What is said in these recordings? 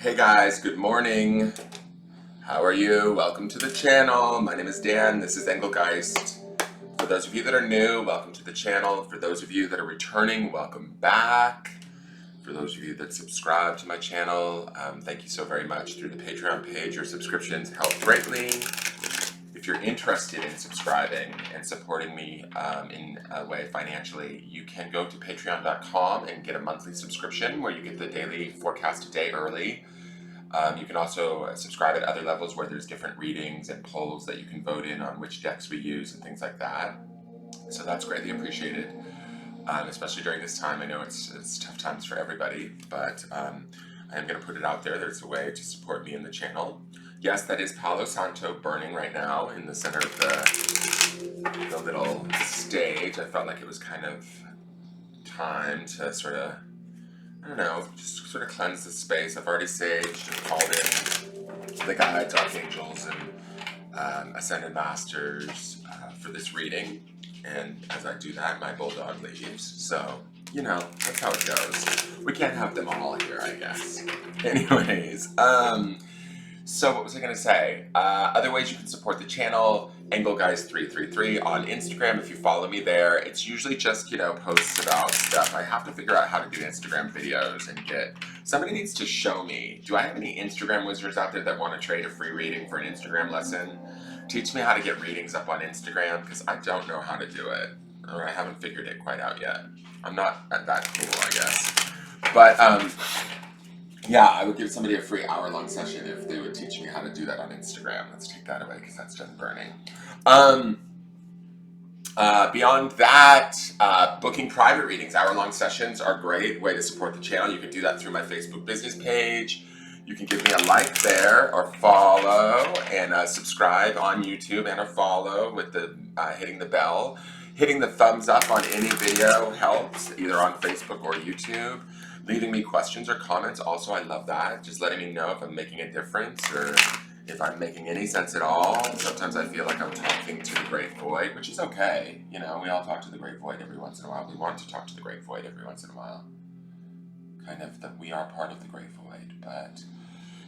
Hey guys, good morning. How are you? Welcome to the channel. My name is Dan. This is Engelgeist. For those of you that are new, welcome to the channel. For those of you that are returning, welcome back. For those of you that subscribe to my channel, thank you so very much. Through the Patreon page, your subscriptions help greatly. If you're interested in subscribing and supporting me in a way financially, you can go to patreon.com and get a monthly subscription where you get the daily forecast a day early. You can also subscribe at other levels where there's different readings and polls that you can vote in on which decks we use and things like that. So that's greatly appreciated, especially during this time. I know it's tough times for everybody, but I am going to put it out there. There's a way to support me in the channel. Yes, that is Palo Santo burning right now in the center of the little stage. I felt like it was kind of time to sort of, I don't know, just sort of cleanse the space. I've already saged and called in the guides, archangels, and ascended masters for this reading. And as I do that, my bulldog leaves. So, you know, that's how it goes. We can't have them all here, I guess. Anyways, so what was I going to say? Other ways you can support the channel, Engelgeist333 on Instagram. If you follow me there, it's usually just, you know, posts about stuff. I have to figure out how to do Instagram videos and somebody needs to show me. Do I have any Instagram wizards out there that want to trade a free reading for an Instagram lesson? Teach me how to get readings up on Instagram, because I don't know how to do it. Or I haven't figured it quite out yet. I'm not that cool, I guess. But, yeah, I would give somebody a free hour-long session if they would teach me how to do that on Instagram. Let's take that away because that's done burning. Beyond that, booking private readings, hour-long sessions are a great way to support the channel. You can do that through my Facebook business page. You can give me a like there or follow and subscribe on YouTube and a follow with the hitting the bell. Hitting the thumbs up on any video helps, either on Facebook or YouTube. Leaving me questions or comments, also I love that. Just letting me know if I'm making a difference or if I'm making any sense at all. Sometimes I feel like I'm talking to the great void, which is okay. You know, we all talk to the great void every once in a while. We want to talk to the great void every once in a while. Kind of that we are part of the great void, but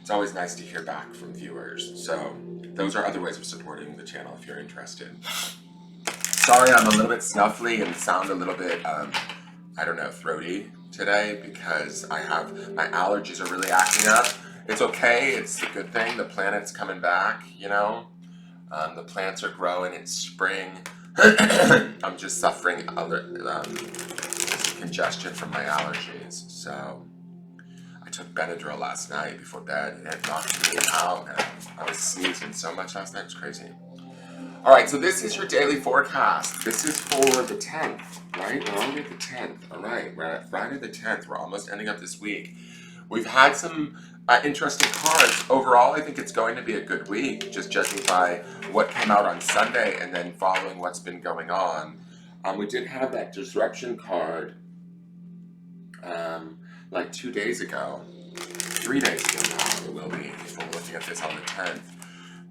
it's always nice to hear back from viewers. So those are other ways of supporting the channel if you're interested. Sorry, I'm a little bit snuffly and sound a little bit, I don't know, throaty today because my allergies are really acting up. It's okay, it's a good thing. The planet's coming back, you know. The plants are growing, it's spring. I'm just suffering congestion from my allergies. So I took Benadryl last night before bed and it knocked me out. And I was sneezing so much last night, it was crazy. Alright, so this is your daily forecast. This is for the 10th, right? We're only at the 10th. Alright, we're at Friday the 10th. We're almost ending up this week. We've had some interesting cards. Overall, I think it's going to be a good week, just judging by what came out on Sunday and then following what's been going on. We did have that disruption card like 2 days ago. 3 days ago now it will be, if we're looking at this on the 10th.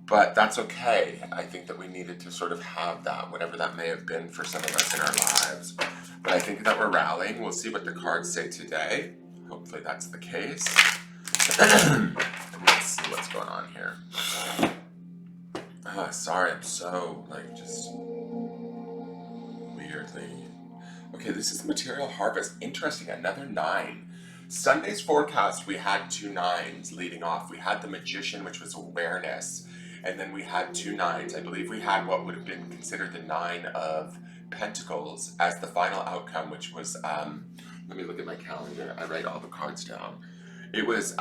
But that's okay. I think that we needed to sort of have that, whatever that may have been for some of us in our lives. But I think that we're rallying. We'll see what the cards say today. Hopefully that's the case. Let's see what's going on here. Sorry, I'm so, like, just weirdly. Okay, this is the material harvest. Interesting, another 9. Sunday's forecast, we had 2 9s leading off. We had the magician, which was awareness. And then we had 2 9s. I believe we had what would have been considered the 9 of Pentacles as the final outcome, which was, let me look at my calendar. I write all the cards down. It was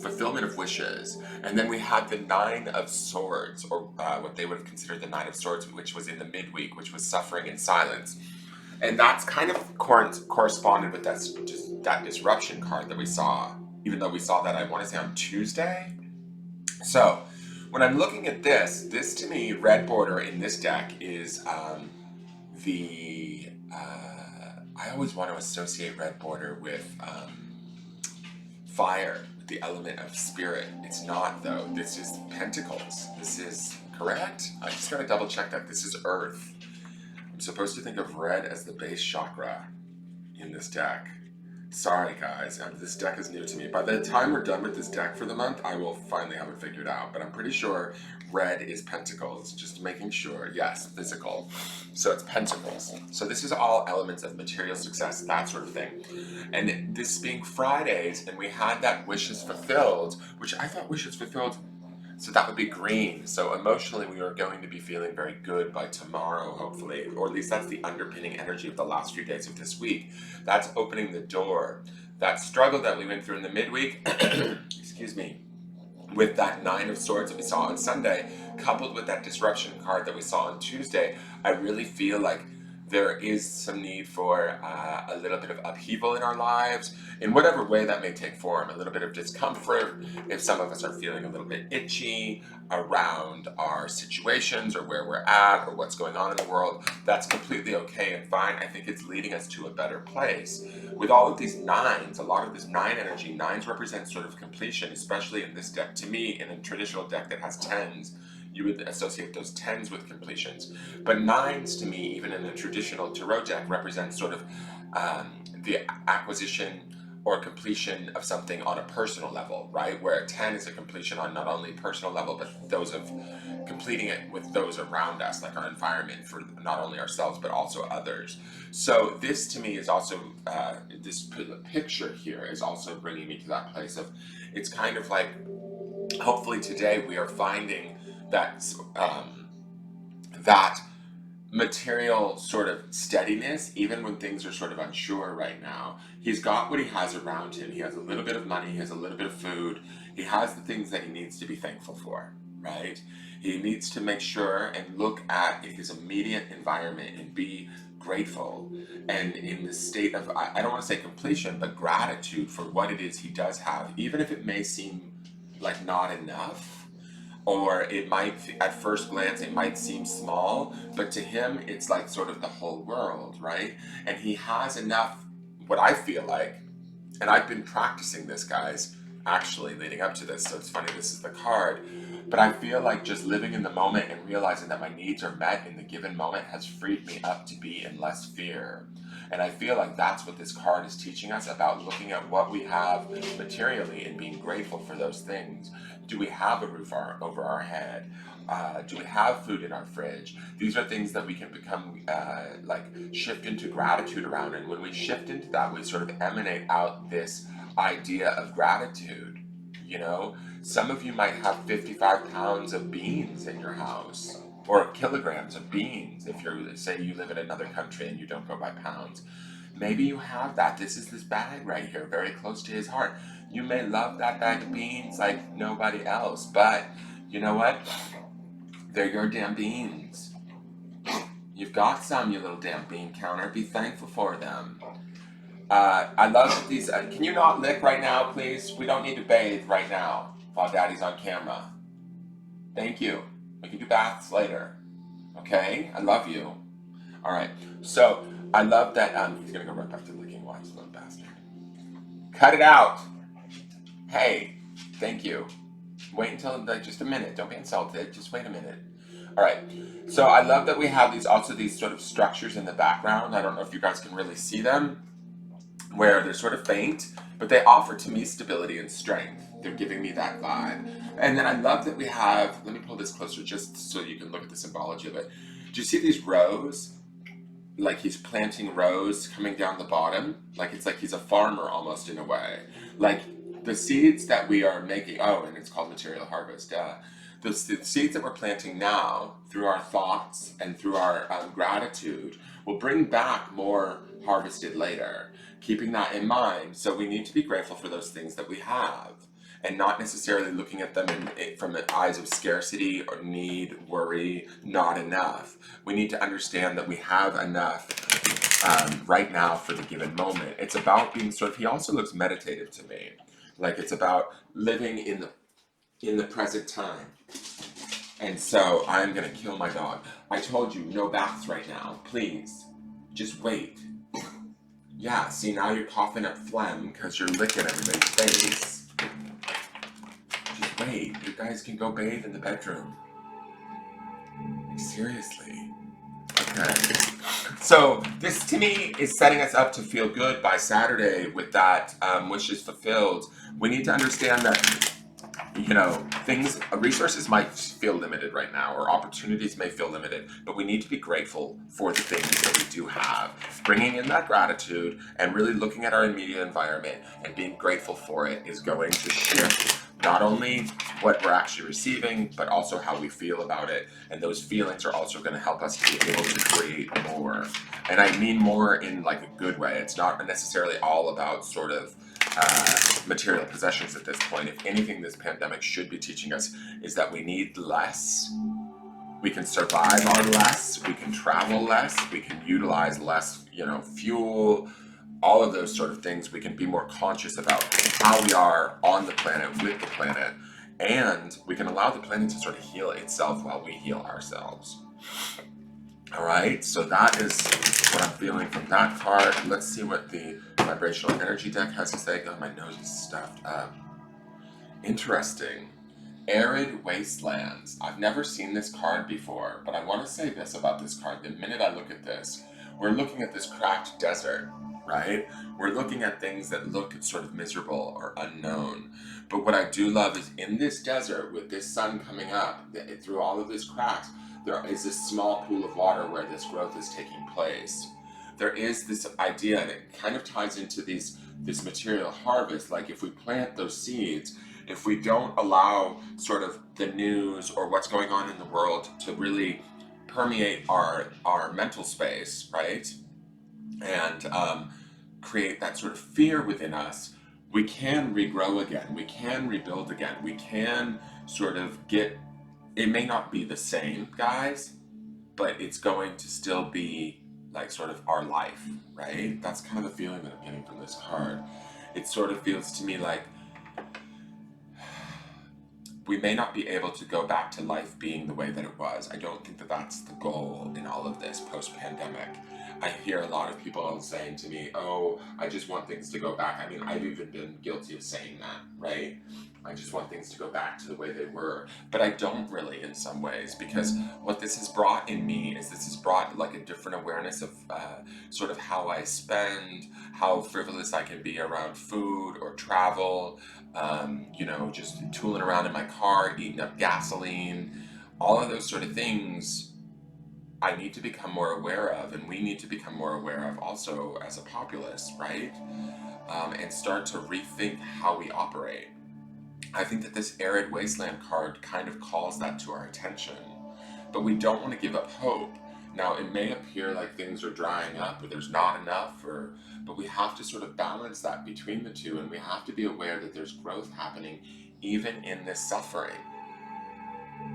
fulfillment of wishes. And then we had the 9 of Swords, or what they would have considered the 9 of Swords, which was in the midweek, which was suffering in silence. And that's kind of corresponded with that disruption card that we saw, even though we saw that, I want to say, on Tuesday. So when I'm looking at this to me, red border in this deck is I always want to associate red border with fire, the element of spirit. It's not, though. This is Pentacles. This is correct? I just gotta double check that. This is Earth. I'm supposed to think of red as the base chakra in this deck. Sorry guys, this deck is new to me. By the time we're done with this deck for the month, I will finally have it figured out. But I'm pretty sure red is pentacles, just making sure. Yes, physical. So it's pentacles. So this is all elements of material success, that sort of thing. And this being Fridays, and we had that wishes fulfilled, which I thought wishes fulfilled, so that would be green. So emotionally, we are going to be feeling very good by tomorrow, hopefully, or at least that's the underpinning energy of the last few days of this week. That's opening the door. That struggle that we went through in the midweek, excuse me, with that Nine of Swords that we saw on Sunday, coupled with that disruption card that we saw on Tuesday, I really feel like there is some need for a little bit of upheaval in our lives, in whatever way that may take form. A little bit of discomfort, if some of us are feeling a little bit itchy around our situations or where we're at or what's going on in the world, that's completely okay and fine. I think it's leading us to a better place. With all of these nines, a lot of this nine energy, nines represent sort of completion, especially in this deck. To me, in a traditional deck that has tens, you would associate those tens with completions. But nines, to me, even in a traditional tarot deck, represent sort of the acquisition or completion of something on a personal level, right? Where a 10 is a completion on not only personal level, but those of completing it with those around us, like our environment, for not only ourselves, but also others. So this to me is also, this picture here is also bringing me to that place of, it's kind of like, hopefully today we are finding that that material sort of steadiness, even when things are sort of unsure right now. He's got what he has around him. He has a little bit of money, he has a little bit of food, he has the things that he needs to be thankful for, right? He needs to make sure and look at his immediate environment and be grateful and in the state of, I don't want to say completion, but gratitude for what it is he does have, even if it may seem like not enough, or it might, at first glance, it might seem small, but to him, it's like sort of the whole world, right? And he has enough, what I feel like, and I've been practicing this, guys, actually leading up to this, so it's funny, this is the card, but I feel like just living in the moment and realizing that my needs are met in the given moment has freed me up to be in less fear. And I feel like that's what this card is teaching us about looking at what we have materially and being grateful for those things. Do we have a roof over our head? Do we have food in our fridge? These are things that we can become, like, shift into gratitude around. And when we shift into that, we sort of emanate out this idea of gratitude. You know, some of you might have 55 pounds of beans in your house, or kilograms of beans if you're, say, you live in another country and you don't go by pounds. Maybe you have that. This is this bag right here, very close to his heart. You may love that bag of beans like nobody else, but you know what? They're your damn beans. You've got some, you little damn bean counter. Be thankful for them. I love that these, can you not lick right now, please? We don't need to bathe right now while Daddy's on camera. Thank you. We can do baths later. Okay? I love you. All right. So, I love that, he's gonna go right back to licking. Watch, little bastard. Cut it out. Hey, thank you. Wait until, like, just a minute. Don't be insulted. Just wait a minute. All right. So I love that we have these, also these sort of structures in the background. I don't know if you guys can really see them, where they're sort of faint, but they offer to me stability and strength. They're giving me that vibe. And then I love that we have, let me pull this closer just so you can look at the symbology of it. Do you see these rows? Like he's planting rows coming down the bottom. Like it's like he's a farmer almost in a way. Like the seeds that we are making, oh, and it's called material harvest. The seeds that we're planting now through our thoughts and through our gratitude will bring back more harvested later. Keeping that in mind, so we need to be grateful for those things that we have and not necessarily looking at them from the eyes of scarcity or need, worry, not enough. We need to understand that we have enough right now for the given moment. It's about being sort of, he also looks meditative to me. Like it's about living in the present time. And so I'm gonna kill my dog. I told you, no baths right now, please. Just wait. Yeah, see, now you're coughing up phlegm because you're licking everybody's face. Just wait, you guys can go bathe in the bedroom. Like, seriously. Okay. So this to me is setting us up to feel good by Saturday with that wish is fulfilled. We need to understand that, you know, things, resources might feel limited right now, or opportunities may feel limited, but we need to be grateful for the things that we do have. Bringing in that gratitude and really looking at our immediate environment and being grateful for it is going to shift not only what we're actually receiving, but also how we feel about it. And those feelings are also going to help us be able to create more. And I mean more in like a good way. It's not necessarily all about sort of material possessions at this point. If anything, this pandemic should be teaching us is that we need less. We can survive on less. We can travel less. We can utilize less, you know, fuel. All of those sort of things. We can be more conscious about how we are on the planet with the planet, and we can allow the planet to sort of heal itself while we heal ourselves. All right, so that is what I'm feeling from that card. Let's see what the vibrational energy deck has to say. God, my nose is stuffed up. Interesting. Arid wastelands. I've never seen this card before, but I want to say this about this card. The minute I look at this, we're looking at this cracked desert, right? We're looking at things that look sort of miserable or unknown. But what I do love is in this desert, with this sun coming up, through all of these cracks, there is this small pool of water where this growth is taking place. There is this idea, and it kind of ties into this material harvest. Like if we plant those seeds, if we don't allow sort of the news or what's going on in the world to really permeate our mental space, right? And create that sort of fear within us, we can regrow again. We can rebuild again. We can sort of get, it may not be the same, guys, but it's going to still be like sort of our life, right? That's kind of the feeling that I'm getting from this card. It sort of feels to me like we may not be able to go back to life being the way that it was. I don't think that that's the goal in all of this post-pandemic. I hear a lot of people saying to me, oh, I just want things to go back. I mean, I've even been guilty of saying that, right? I just want things to go back to the way they were. But I don't really in some ways, because what this has brought in me is this has brought like a different awareness of sort of how I spend, how frivolous I can be around food or travel, you know, just tooling around in my car, eating up gasoline, all of those sort of things I need to become more aware of, and we need to become more aware of also as a populace, right? And start to rethink how we operate. I think that this arid wasteland card kind of calls that to our attention, but we don't want to give up hope. Now, it may appear like things are drying up or there's not enough, but we have to sort of balance that between the two, and we have to be aware that there's growth happening even in this suffering.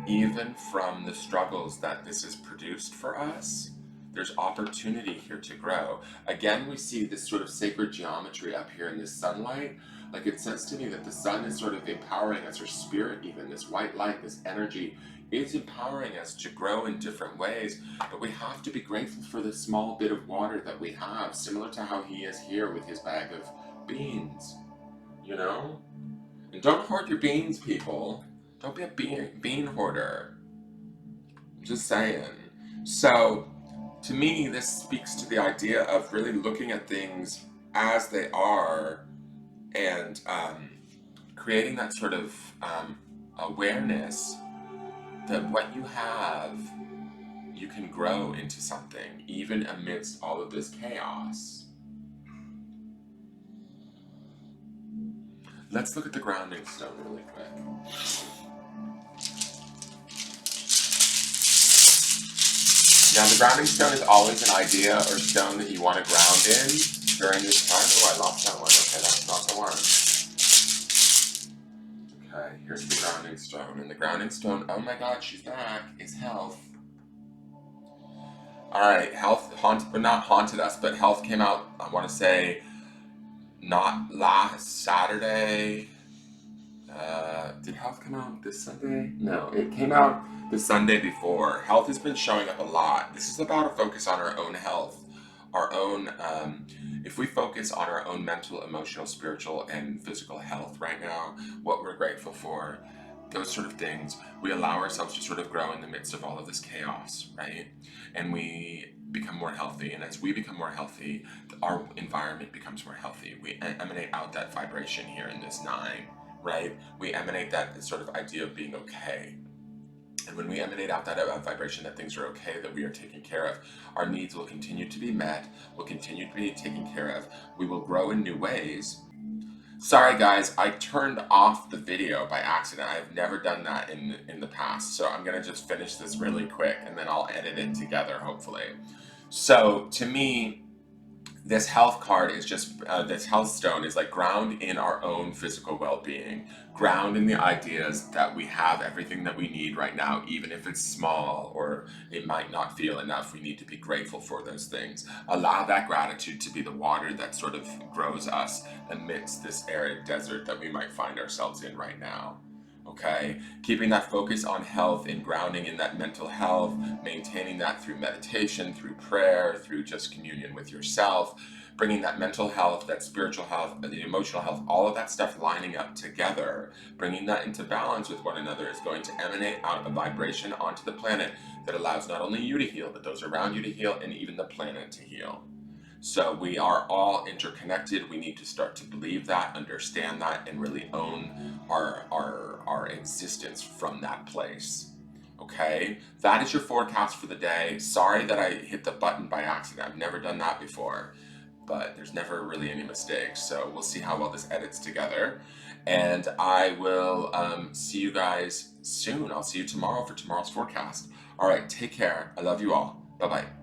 Even from the struggles that this has produced for us, there's opportunity here to grow. Again, we see this sort of sacred geometry up here in this sunlight. Like it says to me that the sun is sort of empowering us, or spirit even, this white light, this energy is empowering us to grow in different ways. But we have to be grateful for the small bit of water that we have, similar to how he is here with his bag of beans, you know? And don't hoard your beans, people. Don't be a bean hoarder. Just saying. So, to me, this speaks to the idea of really looking at things as they are, and creating that sort of awareness that what you have, you can grow into something, even amidst all of this chaos. Let's look at the grounding stone really quick. Now, the grounding stone is always an idea or stone that you want to ground in during this time. Oh, I lost that one. Okay, that's not the one. Okay, here's the grounding stone. And the grounding stone, oh my god, she's back, is health. Alright, health not haunted us, but health came out, I want to say, not last Saturday. Did health come out this Sunday? No, it came out the Sunday before. Health has been showing up a lot. This is about a focus on our own health, our own, if we focus on our own mental, emotional, spiritual, and physical health right now, what we're grateful for, those sort of things, we allow ourselves to sort of grow in the midst of all of this chaos, right? And we become more healthy. And as we become more healthy, our environment becomes more healthy. We emanate out that vibration here in this 9, right? We emanate that sort of idea of being okay. And when we emanate out that vibration that things are okay, that we are taken care of, our needs will continue to be met, will continue to be taken care of. We will grow in new ways. Sorry guys, I turned off the video by accident. I've never done that in the past. So I'm gonna just finish this really quick and then I'll edit it together, hopefully. So to me, this health card is just, this health stone is like ground in our own physical well-being, ground in the ideas that we have everything that we need right now, even if it's small or it might not feel enough. We need to be grateful for those things. Allow that gratitude to be the water that sort of grows us amidst this arid desert that we might find ourselves in right now. Okay, keeping that focus on health and grounding in that mental health, maintaining that through meditation, through prayer, through just communion with yourself, bringing that mental health, that spiritual health, the emotional health, all of that stuff lining up together, bringing that into balance with one another is going to emanate out a vibration onto the planet that allows not only you to heal, but those around you to heal, and even the planet to heal. So we are all interconnected. We need to start to believe that, understand that, and really own our existence from that place. Okay, that is your forecast for the day. Sorry that I hit the button by accident. I've never done that before, but there's never really any mistakes. So we'll see how well this edits together. And I will see you guys soon. I'll see you tomorrow for tomorrow's forecast. All right, take care. I love you all. Bye-bye.